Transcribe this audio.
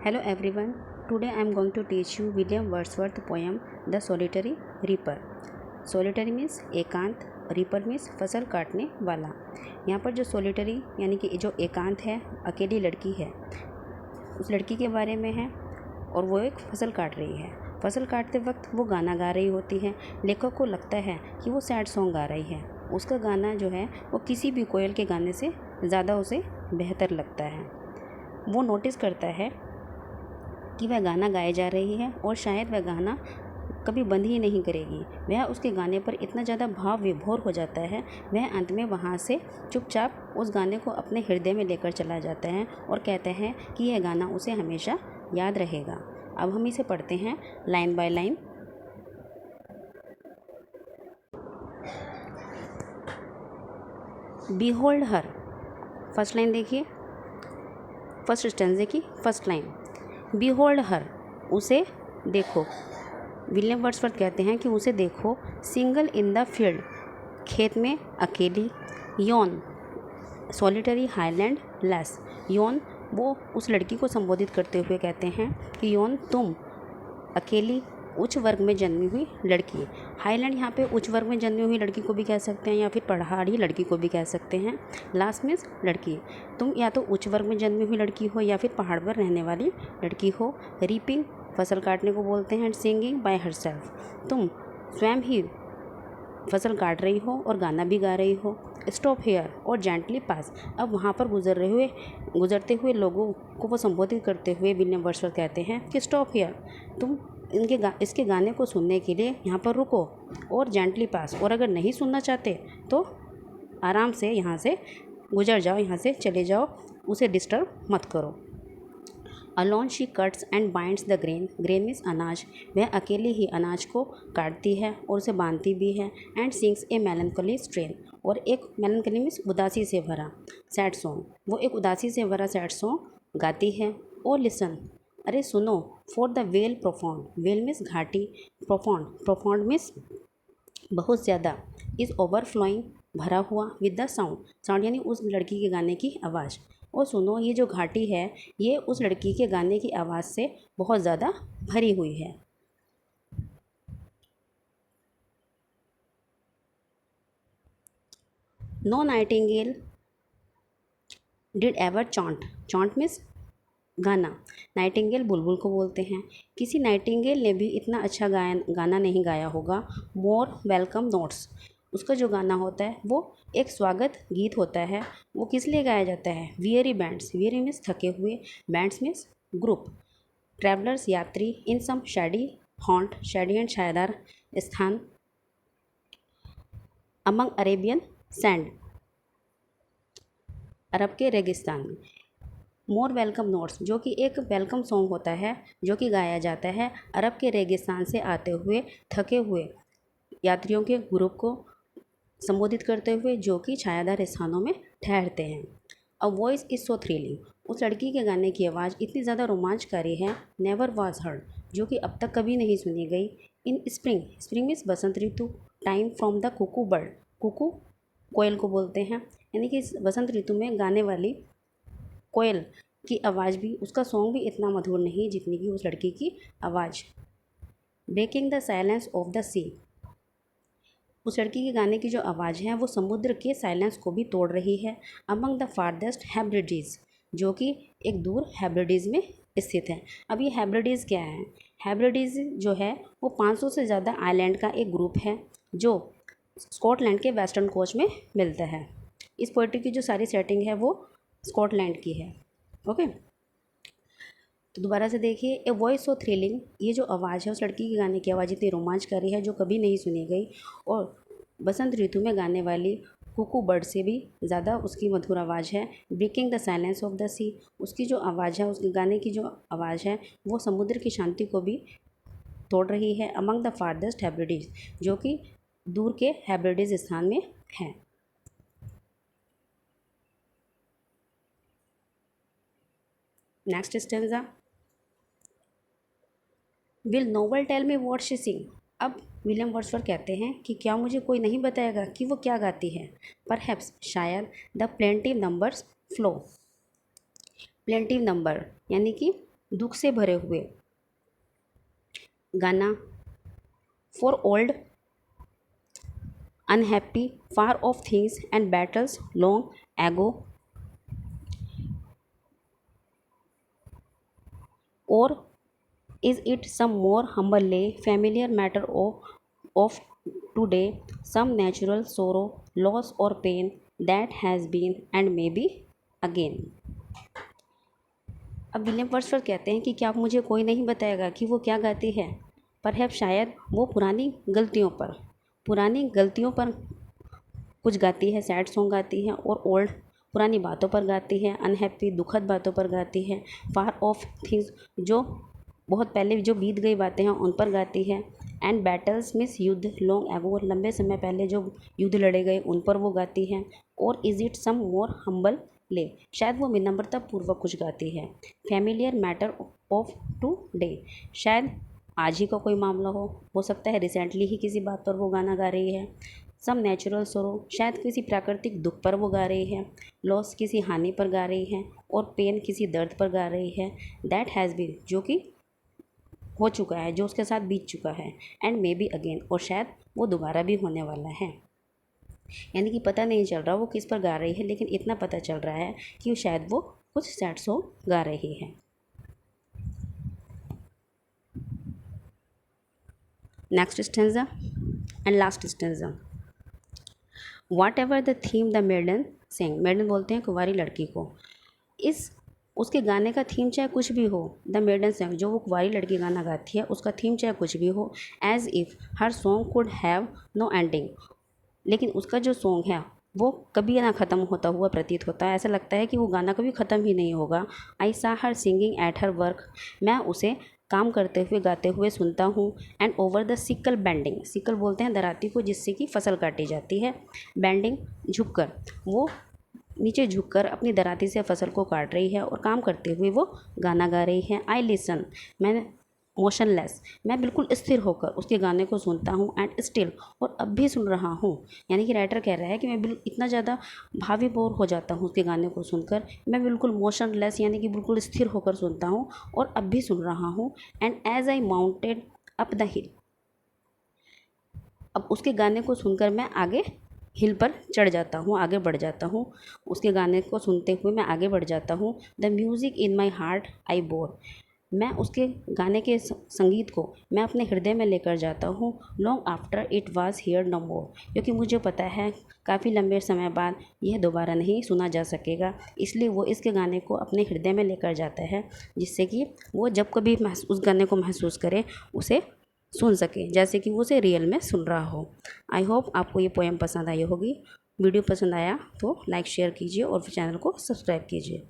Hello everyone. Today I am going to teach you William Wordsworth poem The Solitary Reaper. Solitary means एकांत, reaper means फसल काटने वाला। यहाँ पर जो सोलिटरी यानी कि जो एकांत है, अकेली लड़की है, उस लड़की के बारे में है और वो एक फसल काट रही है। फसल काटते वक्त वो गाना गा रही होती है। लेखक को लगता है कि वो सैड सॉन्ग गा रही है। उसका गाना जो है वो किसी भी कोयल के गाने से ज़्यादा उसे बेहतर लगता है। वो नोटिस करता है कि वह गाना गाए जा रही है और शायद वह गाना कभी बंद ही नहीं करेगी। वह उसके गाने पर इतना ज़्यादा भाव विभोर हो जाता है, वह अंत में वहाँ से चुपचाप उस गाने को अपने हृदय में लेकर चला जाता है और कहते हैं कि यह गाना उसे हमेशा याद रहेगा। अब हम इसे पढ़ते हैं line by line. Behold her, first line देखिए, फर्स्ट स्टैंजे की फर्स्ट लाइन। बीहोल्ड हर, उसे देखो। विलियम वर्ड्सवर्थ कहते हैं कि उसे देखो। सिंगल इन द फील्ड, खेत में अकेली। यौन, सॉलिटरी हाईलैंड लेस। यौन, वो उस लड़की को संबोधित करते हुए कहते हैं कि यौन, तुम अकेली उच्च वर्ग में जन्मी हुई लड़की। हाईलैंड यहाँ पे उच्च वर्ग में जन्मी हुई लड़की को भी कह सकते हैं या फिर पहाड़ी लड़की को भी कह सकते हैं। लास्ट मीन्स लड़की, तुम या तो उच्च वर्ग में जन्मी हुई लड़की हो या फिर पहाड़ पर रहने वाली लड़की हो। रीपिंग, फसल काटने को बोलते हैं। सिंगिंग बाय हरसेल्फ, तुम स्वयं ही फसल काट रही हो और गाना भी गा रही हो। स्टॉप हेयर और जेंटली पास, अब वहाँ पर गुजरते हुए लोगों को वो संबोधित करते हुए विलियम वर्ड्सवर्थ कहते हैं कि स्टॉप हेयर, तुम इसके गाने को सुनने के लिए यहाँ पर रुको। और जेंटली पास, और अगर नहीं सुनना चाहते तो आराम से यहाँ से गुजर जाओ, यहाँ से चले जाओ, उसे डिस्टर्ब मत करो। Alone she cuts and binds the grain, grain means अनाज, वह अकेले ही अनाज को काटती है और उसे बांधती भी है। एंड सिंग्स ए मेलनकली स्ट्रेन, और एक मेलनकली मीन्स उदासी से भरा सैड सॉन्ग, वो एक उदासी से भरा सैड सॉन्ग गाती है। ओ लिसन, अरे सुनो। For the well profound, well means घाटी, प्रोफाउंड, प्रोफाउंड मीन्स बहुत ज़्यादा। इज़ ओवरफ्लोइंग, भरा हुआ। विद द साउंड, साउंड यानी उस लड़की के गाने की आवाज़। और सुनो, ये जो घाटी है ये उस लड़की के गाने की आवाज़ से बहुत ज़्यादा भरी हुई है। No nightingale did ever chaunt, chaunt means गाना। नाइटिंगेल बुलबुल को बोलते हैं। किसी नाइटिंगेल ने भी इतना अच्छा गाना नहीं गाया होगा। मोर वेलकम नोट्स, उसका जो गाना होता है वो एक स्वागत गीत होता है। वो किस लिए गाया जाता है? वियरी बैंड्स, वियरी मीन्स थके हुए, बैंड्स मीन्स ग्रुप। ट्रैवलर्स, यात्री। इन सम शैडी हॉन्ट, शैडी एंड छायादार स्थान। अमंग अरेबियन सैंड, अरब के रेगिस्तान में। मोर वेलकम नोट्स, जो कि एक वेलकम सॉन्ग होता है जो कि गाया जाता है अरब के रेगिस्तान से आते हुए थके हुए यात्रियों के ग्रुप को संबोधित करते हुए, जो कि छायादार स्थानों में ठहरते हैं। A voice is so thrilling, उस लड़की के गाने की आवाज़ इतनी ज़्यादा रोमांचकारी है। नेवर वाज हर्ड, जो कि अब तक कभी नहीं सुनी गई। इन स्प्रिंग, स्प्रिंग मीन्स बसंत ऋतु। Time from the cuckoo bird, cuckoo कोयल को बोलते हैं, यानी कि इस बसंत ऋतु में गाने वाली कोयल की आवाज़ भी, उसका सॉन्ग भी इतना मधुर नहीं जितनी कि उस लड़की की आवाज़। Breaking the silence of the sea, उस लड़की के गाने की जो आवाज़ है वो समुद्र के साइलेंस को भी तोड़ रही है। अमंग द फारदेस्ट हैब्रिडीज़, जो कि एक दूर हैब्रिडीज़ में स्थित है। अब ये हैब्रिडीज़ क्या है? हैब्रिडीज़ जो है वो 500 से ज़्यादा आइलैंड का एक ग्रुप है जो स्कॉटलैंड के वेस्टर्न कोस्ट में मिलता है। इस पोइट्री की जो सारी सेटिंग है वो स्कॉटलैंड की है। ओके, तो दोबारा से देखिए। ए वॉइस सो थ्रिलिंग, ये जो आवाज़ है उस लड़की के गाने की आवाज़ इतनी रोमांचकारी है जो कभी नहीं सुनी गई। और बसंत ऋतु में गाने वाली कुकू बर्ड से भी ज़्यादा उसकी मधुर आवाज़ है। Breaking the silence of the sea, उसकी जो आवाज़ है, उसके गाने की जो आवाज़ है वो समुद्र की शांति को भी तोड़ रही है। अमंग द फारदेस्ट हैब्रिडीज, जो कि दूर के हैब्रिडीज स्थान में है। Next stanza. Will no one tell me what she sing, अब विलियम वर्ड्सवर्थ कहते हैं कि क्या मुझे कोई नहीं बताएगा कि वो क्या गाती है। परहैप्स, शायद। The plaintiff numbers flow, plaintiff number यानी कि दुख से भरे हुए गाना, for old unhappy far of things and battles long ago, और is it some more humbly familiar matter of today, some natural sorrow, loss or pain that has been and maybe again? अब William Wordsworth कहते हैं कि क्या आप मुझे कोई नहीं बताएगा कि वो क्या गाती है। पर है शायद वो पुरानी गलतियों पर कुछ गाती है, सैड सॉन्ग गाती है, और ओल्ड पुरानी बातों पर गाती है, अनहैप्पी दुखद बातों पर गाती है, फार ऑफ थिंग्स जो बहुत पहले जो बीत गई बातें हैं उन पर गाती है, एंड बैटल्स मीन्स युद्ध, लॉन्ग एगो लंबे समय पहले जो युद्ध लड़े गए उन पर वो गाती है, और is it some more humble lay शायद वो विनम्रता पूर्वक कुछ गाती है, familiar matter of today शायद आज ही का कोई मामला हो सकता है रिसेंटली ही किसी बात पर वो गाना गा रही है, सम नेचुरल सोरो शायद किसी प्राकृतिक दुख पर वो गा रही है, लॉस किसी हानि पर गा रही है, और पेन किसी दर्द पर गा रही है, दैट हैज़ बीन जो कि हो चुका है, जो उसके साथ बीत चुका है, एंड मे बी अगेन और शायद वो दोबारा भी होने वाला है। यानी कि पता नहीं चल रहा वो किस पर गा रही है, लेकिन इतना पता चल रहा है कि शायद वो कुछ सैड सॉन्ग गा रही है। Next stanza and last stanza. What ever the theme the maiden sang, maiden बोलते हैं कुंवारी लड़की को, इस उसके गाने का थीम चाहे कुछ भी हो, द मेडन सेंग जो वो कुंवारी लड़की गाना गाती है उसका थीम चाहे कुछ भी हो, as if her song could have no ending, लेकिन उसका जो सॉन्ग है वो कभी ना ख़त्म होता हुआ प्रतीत होता है, ऐसा लगता है कि वो गाना कभी ख़त्म ही नहीं होगा। आई सा हर सिंगिंग एट हर वर्क, मैं उसे काम करते हुए गाते हुए सुनता हूँ, and over the sickle bending, sickle बोलते हैं दराती को जिससे कि फसल काटी जाती है, बेंडिंग झुककर, वो नीचे झुककर अपनी दराती से फसल को काट रही है और काम करते हुए वो गाना गा रही है। आई लिसन, मैं मोशनलेस, मैं बिल्कुल स्थिर होकर उसके गाने को सुनता हूँ, एंड स्टिल और अब भी सुन रहा हूँ, यानी कि राइटर कह रहा है कि मैं बिल्कुल इतना ज़्यादा भावीभोर हो जाता हूँ उसके गाने को सुनकर, मैं बिल्कुल मोशनलेस यानी कि बिल्कुल स्थिर होकर सुनता हूँ और अब भी सुन रहा हूँ, and as I mounted up the hill, अब उसके गाने को सुनकर मैं आगे हिल पर चढ़ जाता हूँ, आगे बढ़ जाता हूँ, उसके गाने को सुनते हुए मैं आगे बढ़ जाता हूँ। The music in my heart I bore, मैं उसके गाने के संगीत को मैं अपने हृदय में लेकर जाता हूँ। Long after it was hear no more, क्योंकि मुझे पता है काफ़ी लंबे समय बाद यह दोबारा नहीं सुना जा सकेगा, इसलिए वो इसके गाने को अपने हृदय में लेकर जाता है, जिससे कि वो जब कभी उस गाने को महसूस करे उसे सुन सके, जैसे कि वो उसे रियल में सुन रहा हो। आई होप आपको ये पोएम पसंद आई होगी। वीडियो पसंद आया तो लाइक शेयर कीजिए और चैनल को सब्सक्राइब कीजिए।